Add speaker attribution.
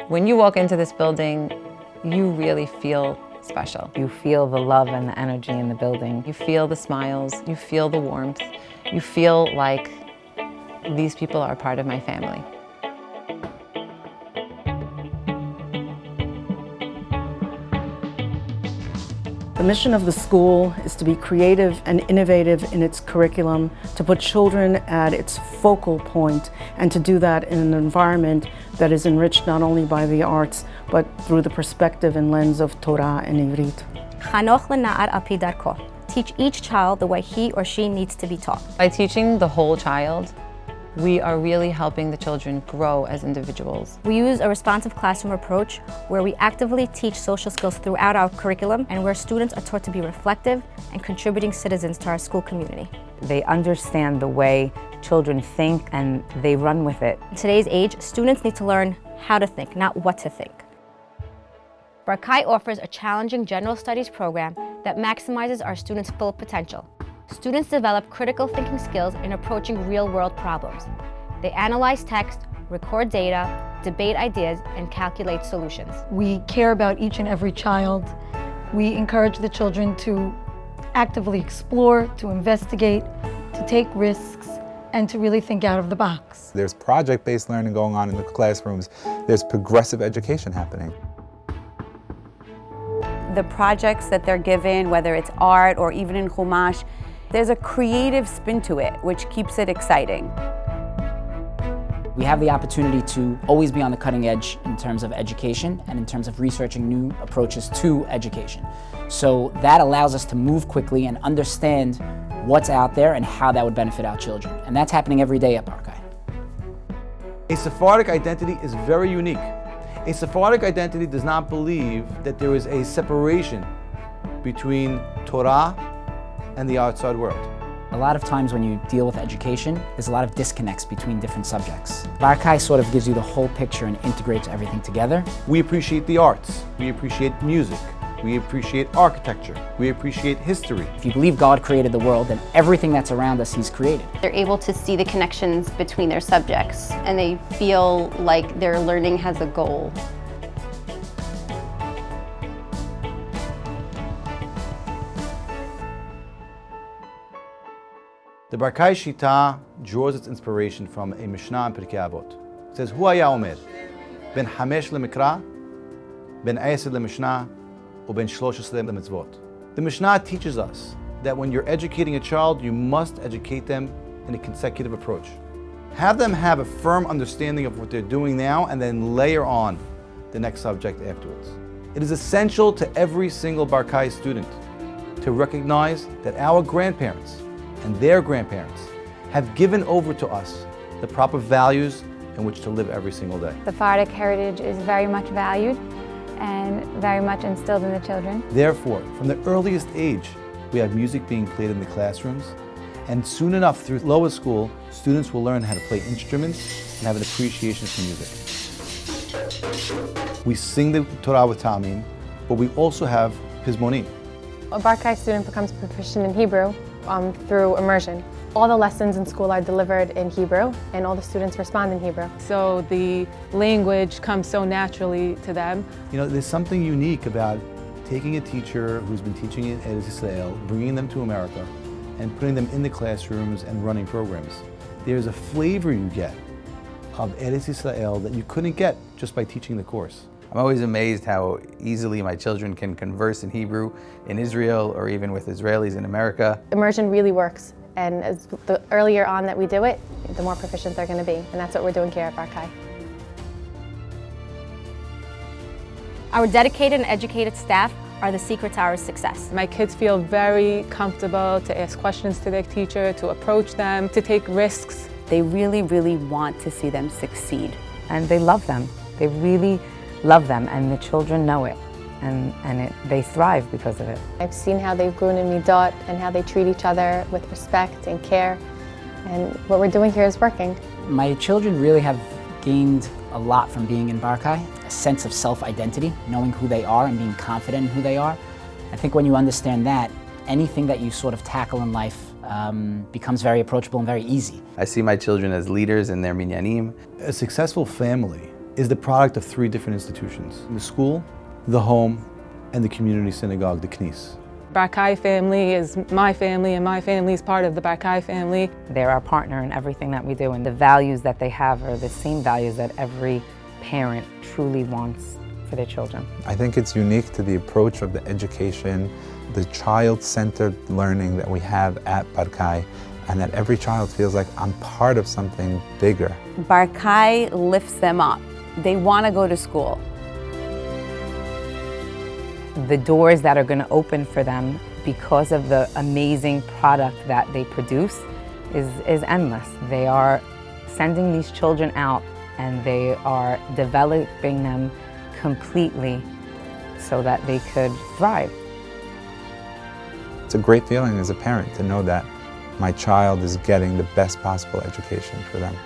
Speaker 1: When you walk into this building, you really feel special.
Speaker 2: You feel the love and the energy in the building.
Speaker 1: You feel the smiles, you feel the warmth, you feel like these people are part of my family.
Speaker 3: The mission of the school is to be creative and innovative in its curriculum, to put children at its focal point, and to do that in an environment that is enriched not only by the arts, but through the perspective and lens of Torah and Ivrit.
Speaker 4: Chanoch lena'ar al pi darko. Teach each child the way he or she needs to be taught.
Speaker 1: By teaching the whole child, we are really helping the children grow as individuals.
Speaker 4: We use a responsive classroom approach where we actively teach social skills throughout our curriculum and where students are taught to be reflective and contributing citizens to our school community.
Speaker 2: They understand the way children think and they run with it.
Speaker 4: In today's age, students need to learn how to think, not what to think. Barkai offers a challenging general studies program that maximizes our students' full potential. Students develop critical thinking skills in approaching real-world problems. They analyze text, record data, debate ideas, and calculate solutions.
Speaker 5: We care about each and every child. We encourage the children to actively explore, to investigate, to take risks, and to really think out of the box.
Speaker 6: There's project-based learning going on in the classrooms. There's progressive education happening.
Speaker 7: The projects that they're given, whether it's art or even in Chumash, there's a creative spin to it, which keeps it exciting.
Speaker 8: We have the opportunity to always be on the cutting edge in terms of education and in terms of researching new approaches to education. So that allows us to move quickly and understand what's out there and how that would benefit our children. And that's happening every day at Barkai.
Speaker 9: A Sephardic identity is very unique. A Sephardic identity does not believe that there is a separation between Torah and the outside world.
Speaker 8: A lot of times when you deal with education, there's a lot of disconnects between different subjects. Barkai sort of gives you the whole picture and integrates everything together.
Speaker 9: We appreciate the arts, we appreciate music, we appreciate architecture, we appreciate history.
Speaker 8: If you believe God created the world, then everything that's around us, He's created.
Speaker 10: They're able to see the connections between their subjects, and they feel like their learning has a goal.
Speaker 9: The Barkai Shita draws its inspiration from a Mishnah in Pirkei Avot. It says, Hu haya omer, ben hamesh lemikra, ben 10 lemishnah, or ben 13 lemitzvot. The Mishnah teaches us that when you're educating a child, you must educate them in a consecutive approach. Have them have a firm understanding of what they're doing now and then layer on the next subject afterwards. It is essential to every single Barkai student to recognize that our grandparents and their grandparents have given over to us the proper values in which to live every single day.
Speaker 11: Sephardic heritage is very much valued and very much instilled in the children.
Speaker 9: Therefore, from the earliest age, we have music being played in the classrooms, and soon enough through lower school, students will learn how to play instruments and have an appreciation for music. We sing the Torah with Tamim, but we also have Pizmonim.
Speaker 12: A Barkai student becomes proficient in Hebrew through immersion. All the lessons in school are delivered in Hebrew, and all the students respond in Hebrew.
Speaker 13: So the language comes so naturally to them.
Speaker 9: You know, there's something unique about taking a teacher who's been teaching in Eretz Yisrael, bringing them to America, and putting them in the classrooms and running programs. There's a flavor you get of Eretz Yisrael that you couldn't get just by teaching the course.
Speaker 14: I'm always amazed how easily my children can converse in Hebrew in Israel or even with Israelis in America.
Speaker 12: Immersion really works, and as the earlier on that we do it, the more proficient they're going to be, and that's what we're doing here at Barkai.
Speaker 4: Our dedicated and educated staff are the secret to our success.
Speaker 13: My kids feel very comfortable to ask questions to their teacher, to approach them, to take risks.
Speaker 7: They really, really want to see them succeed.
Speaker 2: And they love them. They really love them, and the children know it, and they thrive because of it.
Speaker 12: I've seen how they've grown in Midot and how they treat each other with respect and care, and what we're doing here is working.
Speaker 8: My children really have gained a lot from being in Barkai, a sense of self-identity, knowing who they are and being confident in who they are. I think when you understand that, anything that you sort of tackle in life becomes very approachable and very easy.
Speaker 14: I see my children as leaders in their minyanim.
Speaker 9: A successful family is the product of 3 different institutions: the school, the home, and the community synagogue, the Knis.
Speaker 13: Barkai family is my family, and my family is part of the Barkai family.
Speaker 2: They're our partner in everything that we do, and the values that they have are the same values that every parent truly wants for their children.
Speaker 6: I think it's unique to the approach of the education, the child-centered learning that we have at Barkai, and that every child feels like I'm part of something bigger.
Speaker 7: Barkai lifts them up. They want to go to school.
Speaker 2: The doors that are going to open for them because of the amazing product that they produce is endless. They are sending these children out and they are developing them completely so that they could thrive.
Speaker 6: It's a great feeling as a parent to know that my child is getting the best possible education for them.